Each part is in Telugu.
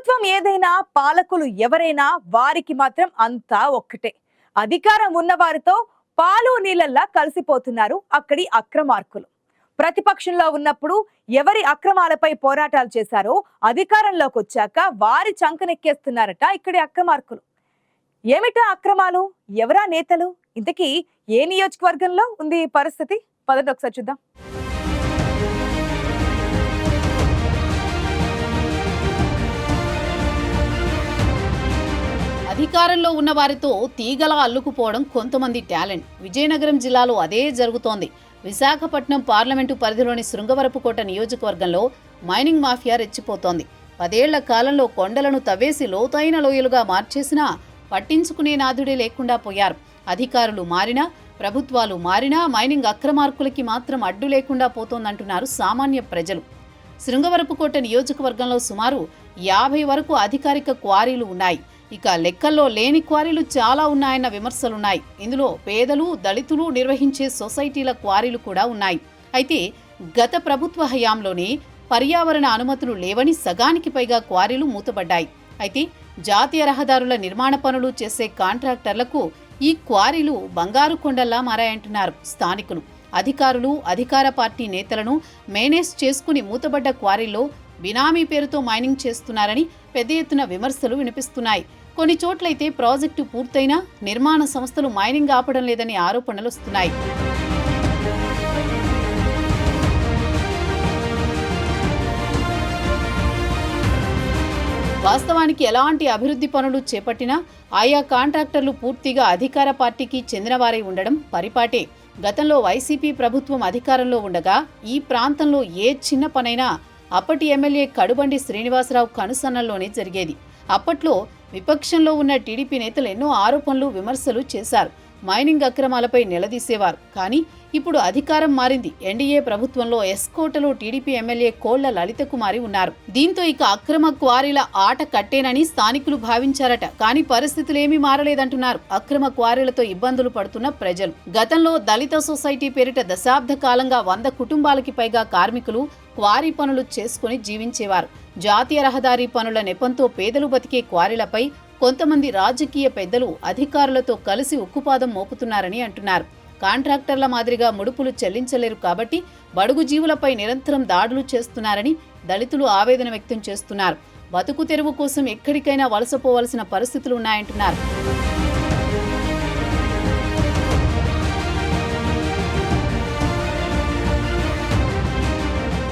ప్రభుత్వం ఏదైనా పాలకులు ఎవరైనా వారికి మాత్రం అంతా ఒక్కటే. అధికారం ఉన్న వారితో పాలు నీళ్ళల్లా కలిసిపోతున్నారు అక్కడి అక్రమార్కులు. ప్రతిపక్షంలో ఉన్నప్పుడు ఎవరి అక్రమాలపై పోరాటాలు చేశారో అధికారంలోకి వచ్చాక వారి చంకనెక్కేస్తున్నారట ఇక్కడి అక్రమార్కులు. ఏమిటా అక్రమాలు? ఎవరా నేతలు? ఇంతకీ ఏ నియోజకవర్గంలో ఉంది ఈ పరిస్థితి? పదండి ఒకసారి చూద్దాం. అధికారంలో ఉన్న వారితో తీగలా అల్లుకుపోవడం కొంతమంది టాలెంట్. విజయనగరం జిల్లాలో అదే జరుగుతోంది. విశాఖపట్నం పార్లమెంటు పరిధిలోని శృంగవరపుకోట నియోజకవర్గంలో మైనింగ్ మాఫియా రెచ్చిపోతోంది. 10 ఏళ్ల కాలంలో కొండలను తవ్వేసి లోతైన లోయలుగా మార్చేసినా పట్టించుకునే నాథుడే లేకుండా పోయారు. అధికారులు మారినా, ప్రభుత్వాలు మారినా మైనింగ్ అక్రమార్కులకి మాత్రం అడ్డు లేకుండా పోతోందంటున్నారు సామాన్య ప్రజలు. శృంగవరపుకోట నియోజకవర్గంలో సుమారు 50 వరకు అధికారిక క్వారీలు ఉన్నాయి. ఇక లెక్కల్లో లేని క్వారీలు చాలా ఉన్నాయన్న విమర్శలున్నాయి. ఇందులో పేదలు, దళితులు నిర్వహించే సొసైటీల క్వారీలు కూడా ఉన్నాయి. అయితే గత ప్రభుత్వ హయాంలోనే పర్యావరణ అనుమతులు లేవని సగానికి పైగా క్వారీలు మూతబడ్డాయి. అయితే జాతీయ రహదారుల నిర్మాణ పనులు చేసే కాంట్రాక్టర్లకు ఈ క్వారీలు బంగారు కొండల్లా మారాయంటున్నారు స్థానికులు. అధికారులు, అధికార పార్టీ నేతలను మేనేజ్ చేసుకుని మూతబడ్డ క్వారీల్లో బినామీ పేరుతో మైనింగ్ చేస్తున్నారని పెద్ద ఎత్తున విమర్శలు వినిపిస్తున్నాయి. కొన్ని చోట్లయితే ప్రాజెక్టు పూర్తయినా నిర్మాణ సంస్థలు మైనింగ్ ఆపడం లేదని ఆరోపణలు వస్తున్నాయి. వాస్తవానికి ఎలాంటి అభివృద్ధి పనులు చేపట్టినా ఆయా కాంట్రాక్టర్లు పూర్తిగా అధికార పార్టీకి చెందినవారై ఉండడం పరిపాటే. గతంలో వైసీపీ ప్రభుత్వం అధికారంలో ఉండగా ఈ ప్రాంతంలో ఏ చిన్న పనైనా అప్పటి ఎమ్మెల్యే కడుబండి శ్రీనివాసరావు కనుసన్నల్లోనే జరిగేది. అప్పట్లో విపక్షంలో ఉన్న టీడీపీ నేతలు ఎన్నో ఆరోపణలు, విమర్శలు చేశారు. మైనింగ్ అక్రమాలపై నిలదీసేవారు. కానీ ఇప్పుడు అధికారం మారింది. ఎన్డీఏ ప్రభుత్వంలో ఎస్కోటలో టీడీపీ ఎమ్మెల్యే కోళ్ల లలిత కుమారి ఉన్నారు. దీంతో ఇక అక్రమ క్వారీల ఆట కట్టేనని స్థానికులు భావించారట. కానీ పరిస్థితులేమీ మారలేదంటున్నారు అక్రమ క్వారీలతో ఇబ్బందులు పడుతున్న ప్రజలు. గతంలో దళిత సొసైటీ పేరిట దశాబ్ద కాలంగా 100 కుటుంబాలకి పైగా కార్మికులు క్వారీ పనులు చేసుకుని జీవించేవారు. జాతీయ రహదారి పనుల నెపంతో పేదలు బతికే క్వారీలపై కొంతమంది రాజకీయ పెద్దలు అధికారులతో కలిసి ఉక్కుపాదం మోపుతున్నారని అంటున్నారు. కాంట్రాక్టర్ల మాదిరిగా ముడుపులు చెల్లించలేరు కాబట్టి బడుగు జీవులపై నిరంతరం దాడులు చేస్తున్నారని దళితులు ఆవేదన వ్యక్తం చేస్తున్నారు. బతుకు తెరువు కోసం ఎక్కడికైనా వలసపోవలసిన పరిస్థితులు ఉన్నాయంటున్నారు.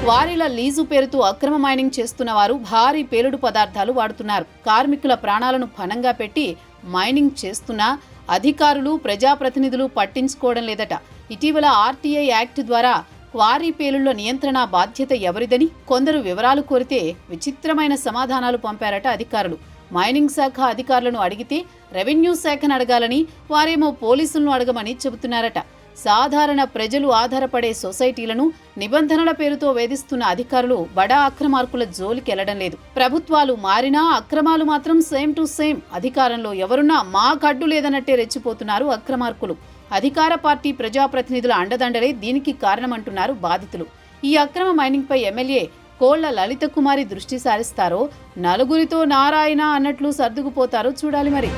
క్వారీల లీజు పేరుతో అక్రమ మైనింగ్ చేస్తున్న వారు భారీ పేలుడు పదార్థాలు వాడుతున్నారు. కార్మికుల ప్రాణాలను పణంగా పెట్టి మైనింగ్ చేస్తున్నా అధికారులు, ప్రజాప్రతినిధులు పట్టించుకోవడం లేదట. ఇటీవల ఆర్టీఐ యాక్ట్ ద్వారా క్వారీ పేలుళ్ల నియంత్రణ బాధ్యత ఎవరిదని కొందరు వివరాలు కోరితే విచిత్రమైన సమాధానాలు పంపారట అధికారులు. మైనింగ్ శాఖ అధికారులను అడిగితే రెవెన్యూ శాఖను అడగాలని, వారేమో పోలీసులను అడగమని చెబుతున్నారట. సాధారణ ప్రజలు ఆధారపడే సొసైటీలను నిబంధనల పేరుతో వేధిస్తున్న అధికారులు బడా అక్రమార్కుల జోలికెళ్లడం లేదు. ప్రభుత్వాలు మారినా అక్రమాలు మాత్రం సేమ్ టు సేమ్. అధికారంలో ఎవరున్నా మాకడ్డు లేదన్నట్టే రెచ్చిపోతున్నారు అక్రమార్కులు. అధికార పార్టీ, ప్రజాప్రతినిధుల అండదండలే దీనికి కారణమంటున్నారు బాధితులు. ఈ అక్రమ మైనింగ్ పై ఎమ్మెల్యే కోళ్ల లలిత కుమారి దృష్టి సారిస్తారో, నలుగురితో నారాయణ అన్నట్లు సర్దుకుపోతారో చూడాలి మరి.